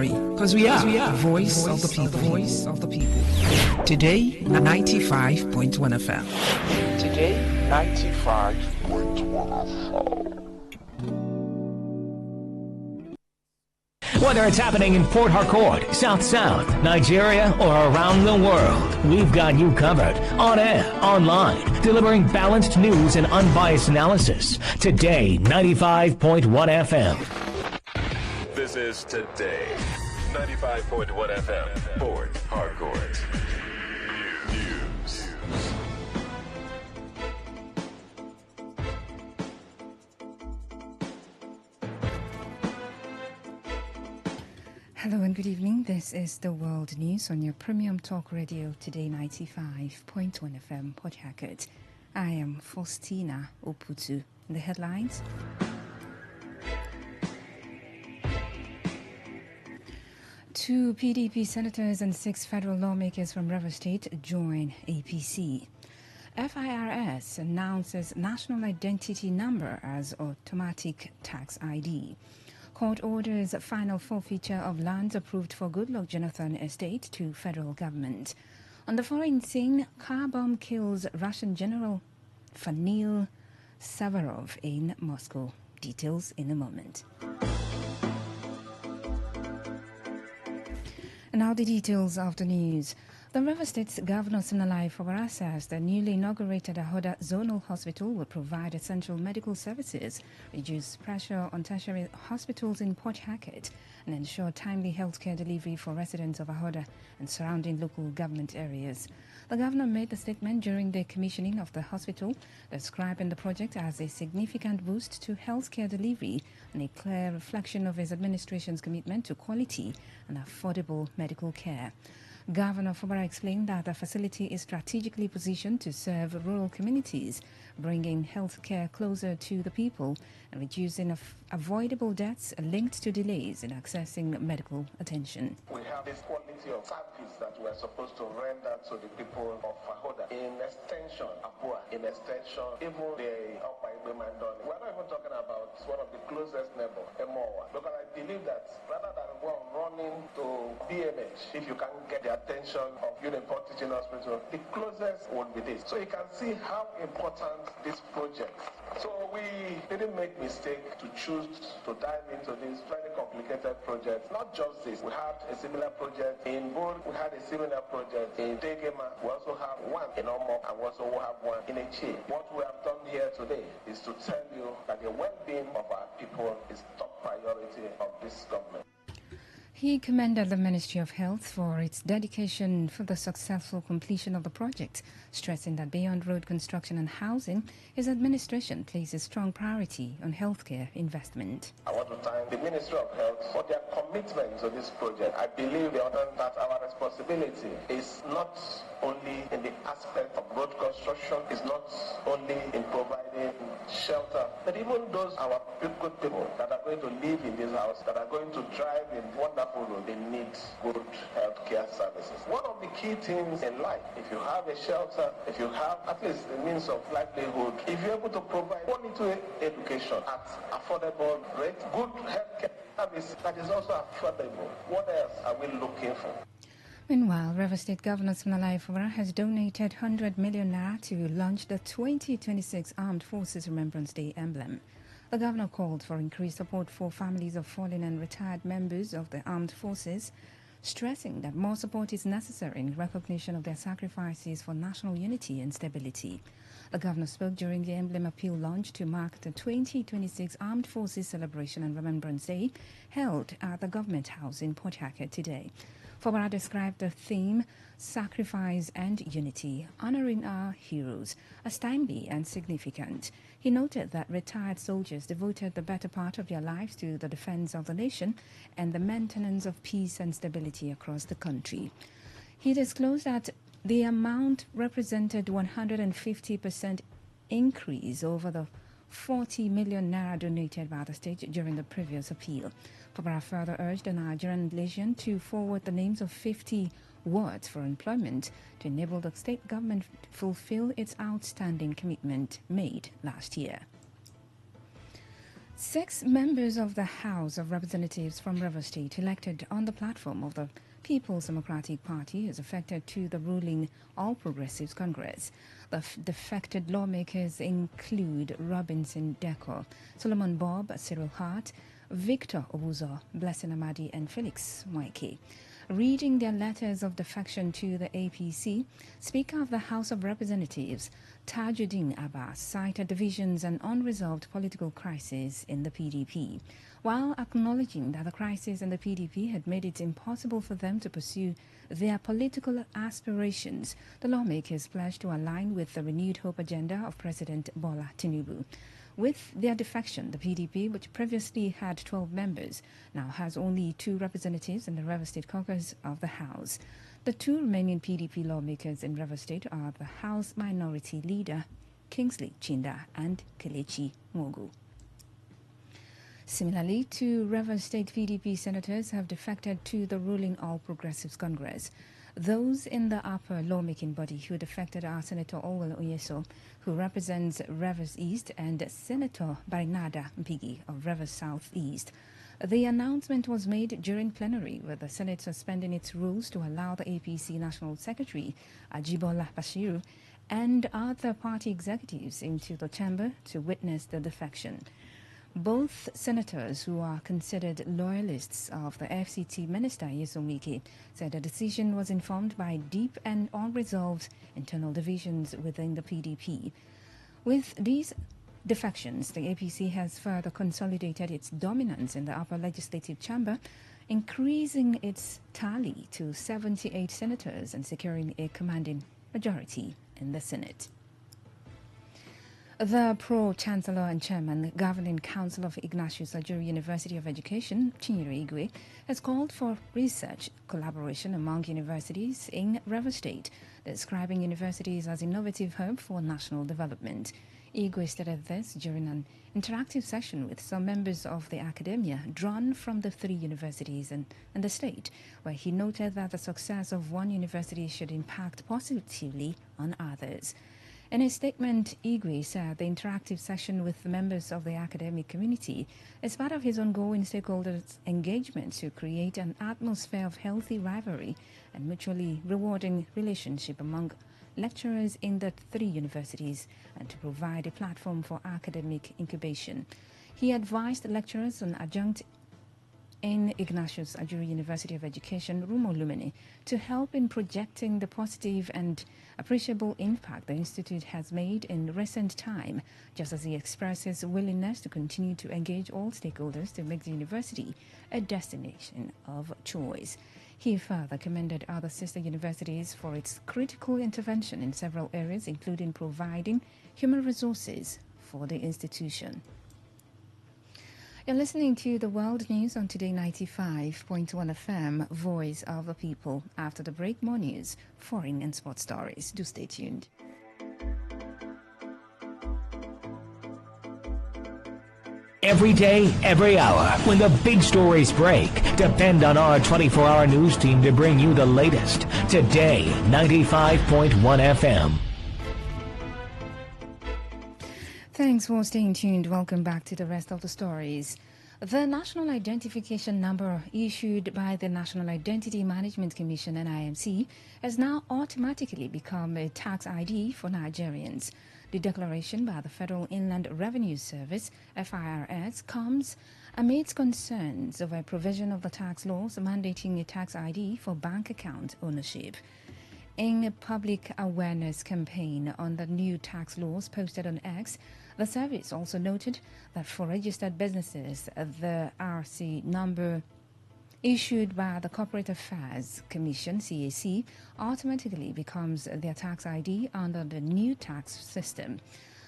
Because we are the voice of the people. Voice of the people. Today, 95.1 FM. Today, 95.1 FM. Whether it's happening in Port Harcourt, South South, Nigeria, or around the world, we've got you covered. On air, online, delivering balanced news and unbiased analysis. Today, 95.1 FM. This is Today, 95.1 FM, Port Harcourt. News. Hello and good evening. This is the World News on your premium talk radio, Today 95.1 FM, Port Harcourt. I am Faustina Oputu. The headlines. Two PDP senators and 6 federal lawmakers from Rivers State join APC. FIRS announces national identity number as automatic tax ID. Court orders final forfeiture of lands approved for Goodluck Jonathan estate to federal government. On the foreign scene, car bomb kills Russian General Fanil Savarov in Moscow. Details in a moment. And now the details of the news. The River State's Governor Siminalayi Fubara says the newly inaugurated Ahoda Zonal Hospital will provide essential medical services, reduce pressure on tertiary hospitals in Port Harcourt, and ensure timely healthcare delivery for residents of Ahoda and surrounding local government areas. The governor made the statement during the commissioning of the hospital, describing the project as a significant boost to healthcare delivery and a clear reflection of his administration's commitment to quality and affordable medical care. Governor Fubara explained that the facility is strategically positioned to serve rural communities, bringing healthcare closer to the people and reducing avoidable deaths linked to delays in accessing medical attention. We have this quality of service that we are supposed to render to the people of Ahoda. In extension, Apua, in extension, even the Upper Ibemandoni. We're not even talking about one of the closest neighbors, Emowa. Because I believe that rather than go on running to BMH, if you can get the attention of Uniport Teaching Hospital, the closest would be this. So you can see how important this project. So we didn't make mistake to choose to dive into this very complicated project. Not just this, we had a similar project in Bol, we had a similar project in Tegema, we also have one in Omo, and we also have one in Echi. What we have done here today is to tell you that the well-being of our people is top priority of this government. He commended the Ministry of Health for its dedication for the successful completion of the project, stressing that beyond road construction and housing, his administration places strong priority on healthcare investment. I want to thank the Ministry of Health for their commitment to this project. I believe they understand that our responsibility is not only in the aspect of road construction, is not only in providing shelter, but even those our good people that are going to live in this house, that are going to drive in wonderful road, they need good health care services. One of the key things in life, if you have a shelter, if you have at least a means of livelihood, if you're able to provide quality education at affordable rate, good health care service that is also affordable, what else are we looking for? Meanwhile, River State Governor Siminalayi Fubara has donated 100 million naira to launch the 2026 Armed Forces Remembrance Day emblem. The governor called for increased support for families of fallen and retired members of the armed forces, stressing that more support is necessary in recognition of their sacrifices for national unity and stability. The governor spoke during the emblem appeal launch to mark the 2026 Armed Forces Celebration and Remembrance Day held at the Government House in Port Harcourt today. Fubara described the theme, Sacrifice and Unity, honoring our heroes, as timely and significant. He noted that retired soldiers devoted the better part of their lives to the defense of the nation and the maintenance of peace and stability across the country. He disclosed that the amount represented 150% increase over the 40 million naira donated by the state during the previous appeal. Fubara further urged the Nigerian legion to forward the names of 50 wards for employment to enable the state government to fulfill its outstanding commitment made last year. 6 members of the House of Representatives from Rivers State elected on the platform of the People's Democratic Party is affected to the ruling All Progressives Congress. The defected lawmakers include Robinson Deco, Solomon Bob, Cyril Hart, Victor Obuzo, Blessing Amadi and Felix Waike. Reading their letters of defection to the APC, Speaker of the House of Representatives Tajuddin Abbas cited divisions and unresolved political crisis in the PDP, while acknowledging that the crisis in the PDP had made it impossible for them to pursue their political aspirations. The lawmakers pledged to align with the renewed hope agenda of President Bola Tinubu. With their defection, the PDP, which previously had 12 members, now has only 2 representatives in the Rivers State caucus of the House. The 2 remaining PDP lawmakers in Rivers State are the House Minority Leader, Kingsley Chinda, and Kelechi Mogu. Similarly, 2 Rivers State PDP senators have defected to the ruling All Progressives Congress. Those in the upper lawmaking body who defected are Senator Owel Oyeso, who represents Rivers East, and Senator Barinada Mpigi of Rivers South East. The announcement was made during plenary, with the Senate suspending its rules to allow the APC National Secretary Ajibola Bashiru and other party executives into the chamber to witness the defection. Both senators, who are considered loyalists of the FCT Minister Nyesom Wike, said the decision was informed by deep and unresolved internal divisions within the PDP. With these defections, the APC has further consolidated its dominance in the upper legislative chamber, increasing its tally to 78 senators and securing a commanding majority in the Senate. The Pro-Chancellor and Chairman, Governing Council of Ignatius Ajuri University of Education, Chinyere Igwe, has called for research collaboration among universities in Rivers State, describing universities as innovative hub for national development. Igwe stated this during an interactive session with some members of the academia drawn from the 3 universities in the state, where he noted that the success of one university should impact positively on others. In a statement, Igwe said the interactive session with the members of the academic community is part of his ongoing stakeholders' engagement to create an atmosphere of healthy rivalry and mutually rewarding relationship among lecturers in the 3 universities and to provide a platform for academic incubation. He advised lecturers on adjunct in Ignatius Ajuri University of Education, Rumo Lumene, to help in projecting the positive and appreciable impact the Institute has made in recent time, just as he expresses willingness to continue to engage all stakeholders to make the university a destination of choice. He further commended other sister universities for its critical intervention in several areas, including providing human resources for the institution. You're listening to the World News on Today95.1 FM, Voice of the People. After the break, more news, foreign and sports stories. Do stay tuned. Every day, every hour, when the big stories break, depend on our 24-hour news team to bring you the latest. Today, 95.1 FM. Thanks for staying tuned. Welcome back to the rest of the stories. The National Identification Number issued by the National Identity Management Commission (NIMC) has now automatically become a tax ID for Nigerians. The declaration by the Federal Inland Revenue Service (FIRS) comes amidst concerns over a provision of the tax laws mandating a tax ID for bank account ownership. In a public awareness campaign on the new tax laws posted on X, the service also noted that for registered businesses, the RC number issued by the Corporate Affairs Commission (CAC) automatically becomes their tax ID under the new tax system.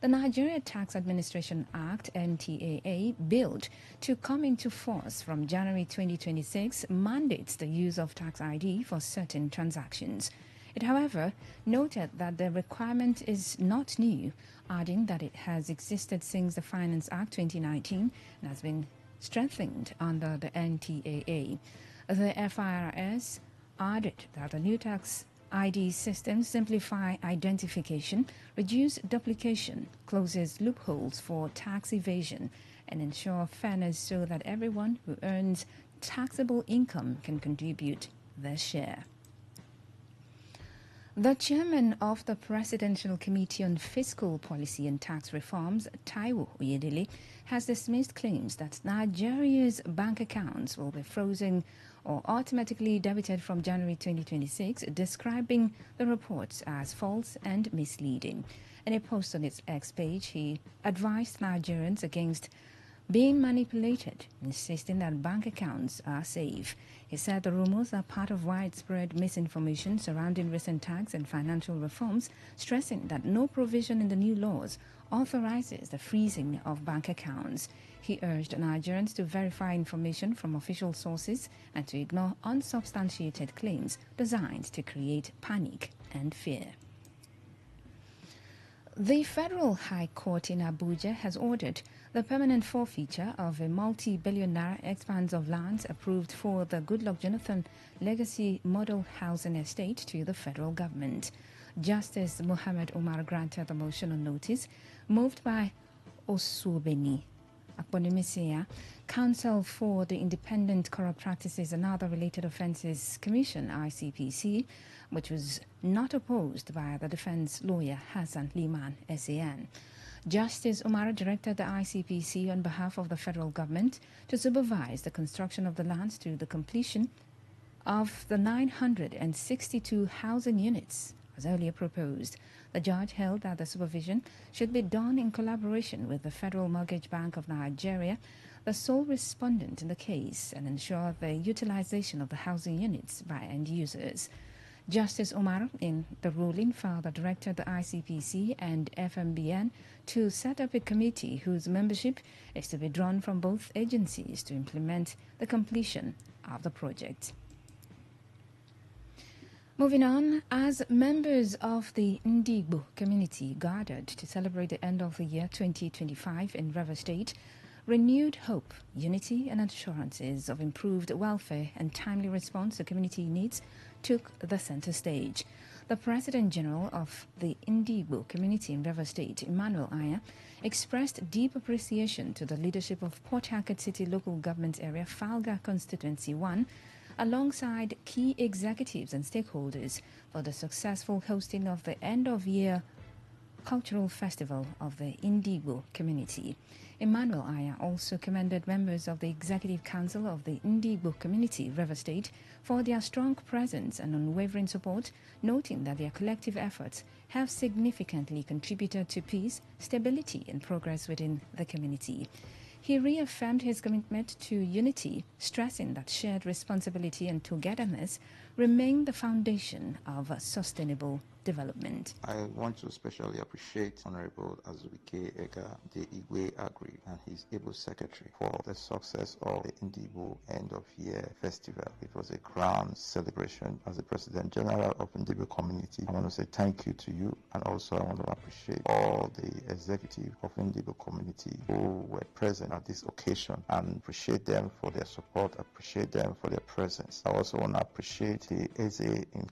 The Nigeria Tax Administration Act (NTAA) bill to come into force from January 2026 mandates the use of tax ID for certain transactions. It, however, noted that the requirement is not new, adding that it has existed since the Finance Act 2019 and has been strengthened under the NTAA. The FIRS added that the new tax ID systems simplify identification, reduce duplication, closes loopholes for tax evasion, and ensure fairness so that everyone who earns taxable income can contribute their share. The chairman of the Presidential Committee on Fiscal Policy and Tax Reforms, Taiwo Oyedele, has dismissed claims that Nigeria's bank accounts will be frozen or automatically debited from January 2026, describing the reports as false and misleading. In a post on its X page, he advised Nigerians against being manipulated, insisting that bank accounts are safe. He said the rumors are part of widespread misinformation surrounding recent tax and financial reforms, stressing that no provision in the new laws authorizes the freezing of bank accounts. He urged Nigerians to verify information from official sources and to ignore unsubstantiated claims designed to create panic and fear. The Federal High Court in Abuja has ordered the permanent forfeiture of a multi-billion naira expanse of lands approved for the Goodluck Jonathan Legacy Model Housing Estate to the federal government. Justice Mohammed Umar granted the motion on notice, moved by Osuobeni Akponimesia, Counsel for the Independent Corrupt Practices and Other Related Offences Commission, ICPC, which was not opposed by the defense lawyer Hassan Liman, SAN. Justice Umar directed the ICPC on behalf of the federal government to supervise the construction of the lands to the completion of the 962 housing units as earlier proposed. The judge held that the supervision should be done in collaboration with the Federal Mortgage Bank of Nigeria, the sole respondent in the case, and ensure the utilization of the housing units by end users. Justice Omar, in the ruling, further directed the ICPC and FMBN to set up a committee whose membership is to be drawn from both agencies to implement the completion of the project. Moving on, as members of the Ndigbo community gathered to celebrate the end of the year 2025 in Rivers State, renewed hope, unity and assurances of improved welfare and timely response to community needs took the center stage. The President General of the Ndigbo community in Rivers State, Emmanuel Aya, expressed deep appreciation to the leadership of Port Harcourt City Local Government Area Falga Constituency 1, alongside key executives and stakeholders for the successful hosting of the end-of-year cultural festival of the Ndigbo community. Emmanuel Aya also commended members of the Executive Council of the Ndigbo community, Rivers State, for their strong presence and unwavering support, noting that their collective efforts have significantly contributed to peace, stability, and progress within the community. He reaffirmed his commitment to unity, stressing that shared responsibility and togetherness remain the foundation of sustainable development. I want to especially appreciate Honorable Azubike Ega de Igwe Agri and his able secretary for the success of the Ndigbo End of Year Festival. It was a grand celebration. As the President General of Ndigbo Community, I want to say thank you to you, and also I want to appreciate all the executive of Ndigbo Community who were present at this occasion, and appreciate them for their support, appreciate them for their presence. I also want to appreciate the Eze in